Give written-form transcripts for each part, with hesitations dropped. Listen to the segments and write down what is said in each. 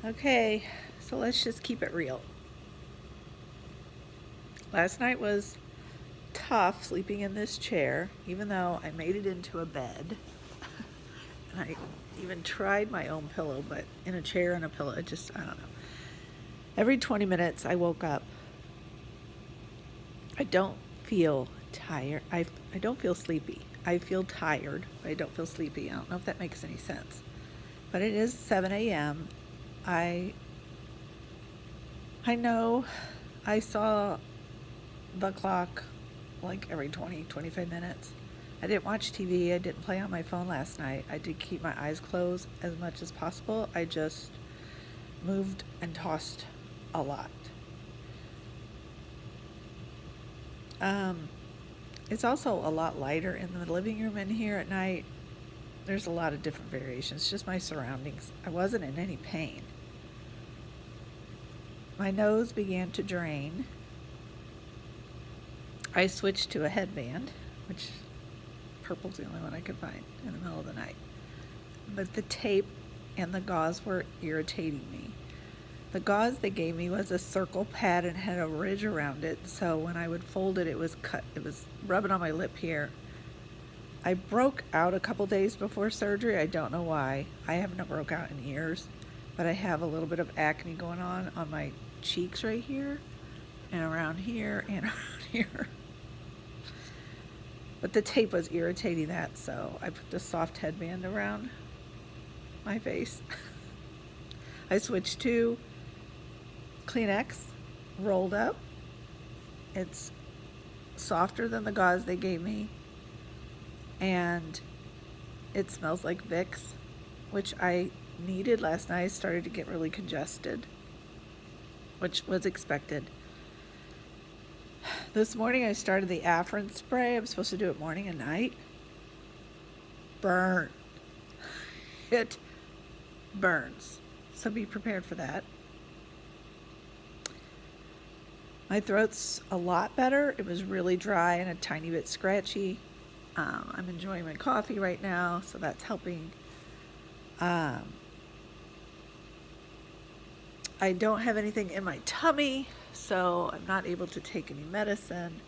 Okay, so let's just keep it real. Last night was tough sleeping in this chair, even though I made it into a bed. And I even tried my own pillow, but in a chair and a pillow, it just, I don't know. Every 20 minutes I woke up. I don't feel tired. I don't feel sleepy. I feel tired, but I don't feel sleepy. I don't know if that makes any sense. But it is 7 a.m. I know I saw the clock like every 20, 25 minutes. I didn't watch TV. I didn't play on my phone last night. I did keep my eyes closed as much as possible. I just moved and tossed a lot. It's also a lot lighter in the living room in here at night. There's a lot of different variations, just my surroundings. I wasn't in any pain. My nose began to drain. I switched to a headband, which purple's the only one I could find in the middle of the night. But the tape and the gauze were irritating me. The gauze they gave me was a circle pad and had a ridge around it, so when I would fold it, it was rubbing on my lip here. I broke out a couple days before surgery. I don't know why. I haven't broke out in years, but I have a little bit of acne going on my cheeks right here and around here and around here. But the tape was irritating that, so I put the soft headband around my face. I switched to Kleenex rolled up. It's softer than the gauze they gave me, and it smells like Vicks, which I needed last night. I started to get really congested, which was expected. This morning I started the Afrin spray. I'm supposed to do it morning and night. Burn. It burns. So be prepared for that. My throat's a lot better. It was really dry and a tiny bit scratchy. I'm enjoying my coffee right now, so that's helping. I don't have anything in my tummy, so I'm not able to take any medicine,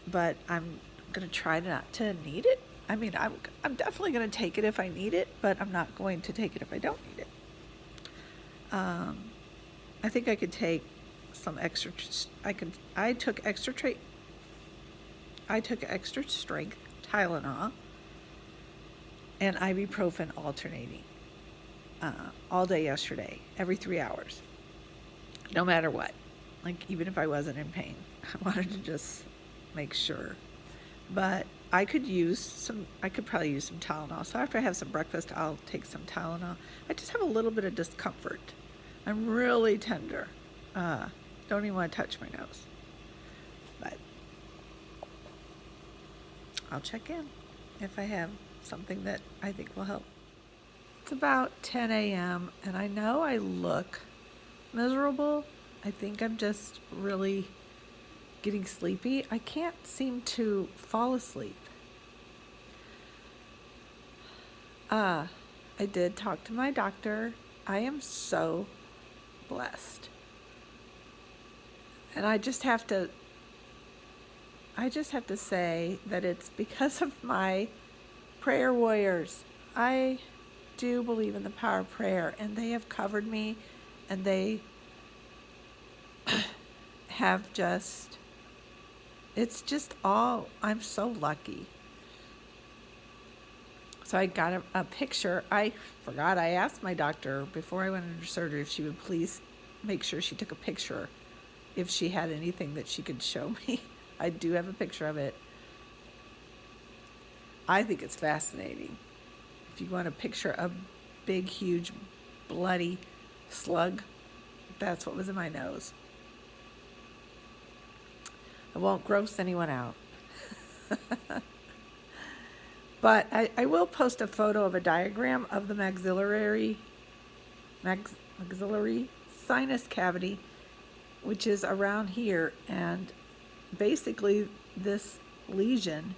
but I'm going to try not to need it. I mean, I'm definitely going to take it if I need it, but I'm not going to take it if I don't need it. I think I could take some extra. I took extra strength Tylenol and ibuprofen alternating all day yesterday, every 3 hours, no matter what. Like, even if I wasn't in pain, I wanted to just make sure. But I could probably use some Tylenol. So after I have some breakfast, I'll take some Tylenol. I just have a little bit of discomfort. I'm really tender. Don't even want to touch my nose. But I'll check in if I have something that I think will help. It's about 10 a.m. and I know I look miserable. I think I'm just really getting sleepy. I can't seem to fall asleep. I did talk to my doctor. I am so blessed. And I just have to say that it's because of my prayer warriors. I do believe in the power of prayer, and they have covered me, and they have it's just all, I'm so lucky. So I got a picture. I forgot, I asked my doctor before I went into surgery if she would please make sure she took a picture if she had anything that she could show me. I do have a picture of it. I think it's fascinating. If you want to picture a big, huge, bloody slug, that's what was in my nose. I won't gross anyone out. But I will post a photo of a diagram of the maxillary sinus cavity, which is around here, and basically this lesion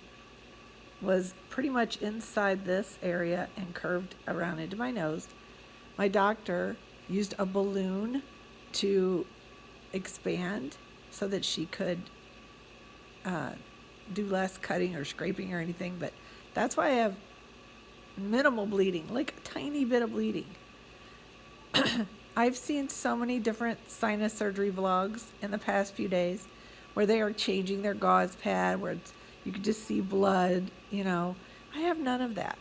was pretty much inside this area and curved around into my nose. My doctor used a balloon to expand so that she could do less cutting or scraping or anything. But that's why I have minimal bleeding, like a tiny bit of bleeding. I've seen so many different sinus surgery vlogs in the past few days where they are changing their gauze pad, where you can just see blood, you know. I have none of that.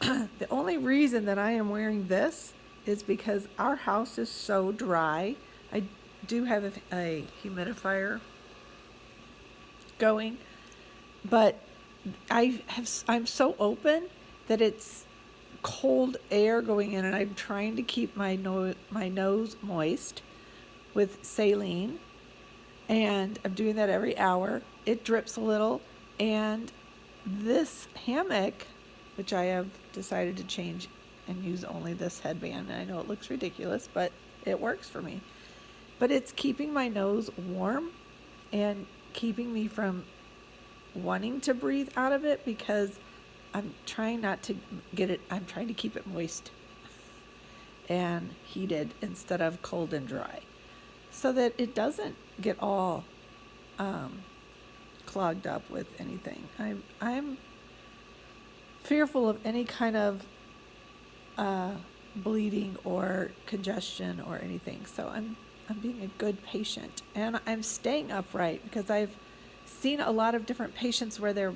The only reason that I am wearing this is because our house is so dry. I do have a humidifier going, but I'm so open that it's cold air going in, and I'm trying to keep my nose moist with saline, and I'm doing that every hour. It drips a little, and this hammock, which I have decided to change and use only this headband, and I know it looks ridiculous, but it works for me. But it's keeping my nose warm and keeping me from wanting to breathe out of it, because I'm trying not to get it, I'm trying to keep it moist and heated instead of cold and dry, so that it doesn't get all clogged up with anything. I'm fearful of any kind of bleeding or congestion or anything. So I'm being a good patient, and I'm staying upright, because I've seen a lot of different patients where they're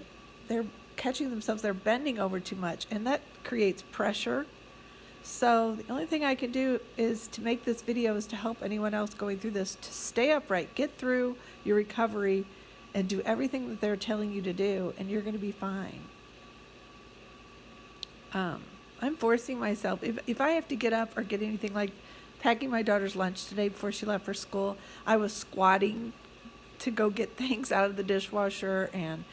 catching themselves, they're bending over too much, and that creates pressure. So the only thing I can do is to make this video is to help anyone else going through this to stay upright, get through your recovery, and do everything that they're telling you to do, and you're going to be fine. I'm forcing myself, if I have to get up or get anything, like packing my daughter's lunch today before she left for school, I was squatting to go get things out of the dishwasher, and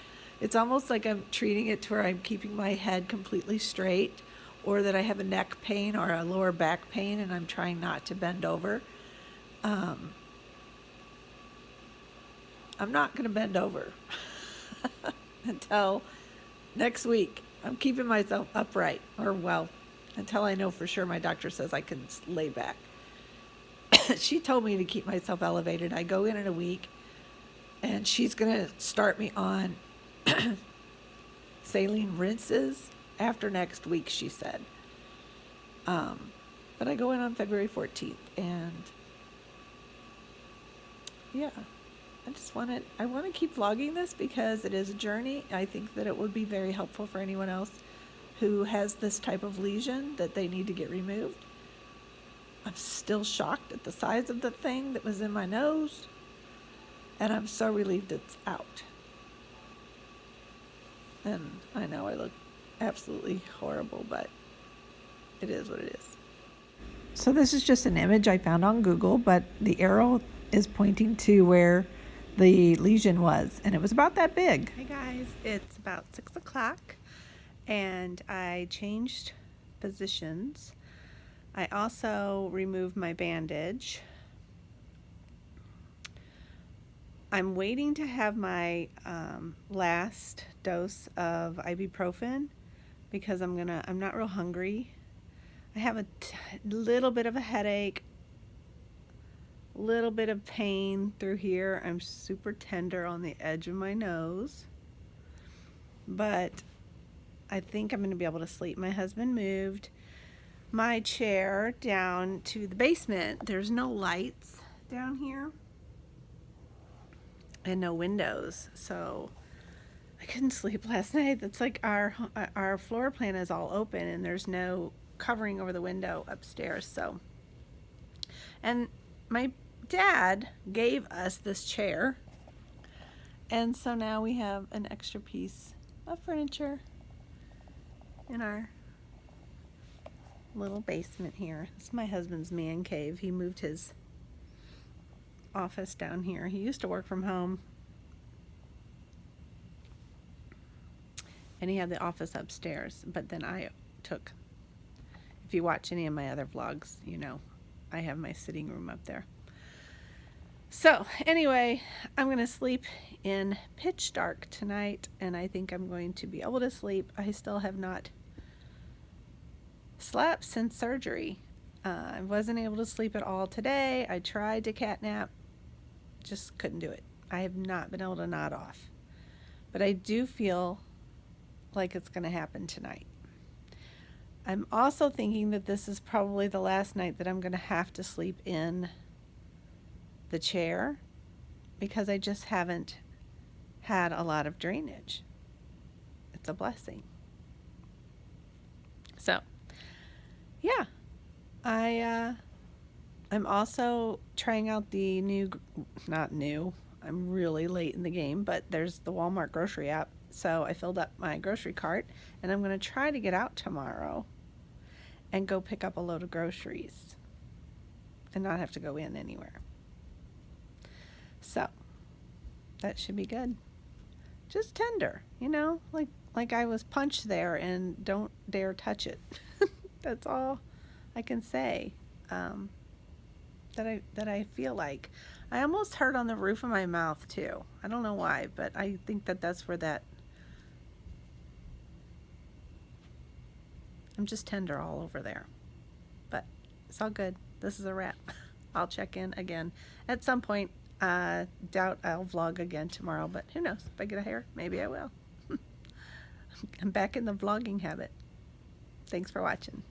it's almost like I'm treating it to where I'm keeping my head completely straight, or that I have a neck pain or a lower back pain and I'm trying not to bend over. I'm not going to bend over until next week. I'm keeping myself upright, or well, until I know for sure my doctor says I can lay back. She told me to keep myself elevated. I go in a week, and she's going to start me on saline rinses after next week, she said. But I go in on February 14th, and yeah, I want to keep vlogging this because it is a journey. I think that it would be very helpful for anyone else who has this type of lesion that they need to get removed. I'm still shocked at the size of the thing that was in my nose, and I'm so relieved it's out. And I know I look absolutely horrible, but it is what it is. So this is just an image I found on Google, but the arrow is pointing to where the lesion was, and it was about that big. Hey guys, it's about 6 o'clock, and I changed positions. I also removed my bandage. I'm waiting to have my last dose of ibuprofen, because I'm not real hungry. I have a little bit of a headache, little bit of pain through here. I'm super tender on the edge of my nose, but I think I'm going to be able to sleep. My husband moved my chair down to the basement. There's no lights down here and no windows, so I couldn't sleep last night. That's like our floor plan is all open, and there's no covering over the window upstairs. So, and my dad gave us this chair, and so now we have an extra piece of furniture in our little basement here. This is my husband's man cave. He moved his office down here. He used to work from home, and he had the office upstairs, but then I took, if you watch any of my other vlogs, you know I have my sitting room up there. So anyway, I'm going to sleep in pitch dark tonight, and I think I'm going to be able to sleep. I still have not slept since surgery. I wasn't able to sleep at all today. I tried to cat nap, just couldn't do it. I have not been able to nod off. But I do feel like it's going to happen tonight. I'm also thinking that this is probably the last night that I'm going to have to sleep in the chair because I just haven't had a lot of drainage. It's a blessing. So, yeah, I'm also trying out the not new, I'm really late in the game, but there's the Walmart grocery app. So I filled up my grocery cart and I'm going to try to get out tomorrow and go pick up a load of groceries and not have to go in anywhere. So that should be good. Just tender, like I was punched there and don't dare touch it. That's all I can say. That I feel like. I almost hurt on the roof of my mouth too. I don't know why, but I think that's where I'm just tender all over there. But it's all good. This is a wrap. I'll check in again at some point. Doubt I'll vlog again tomorrow, but who knows? If I get a hair, maybe I will. I'm back in the vlogging habit. Thanks for watching.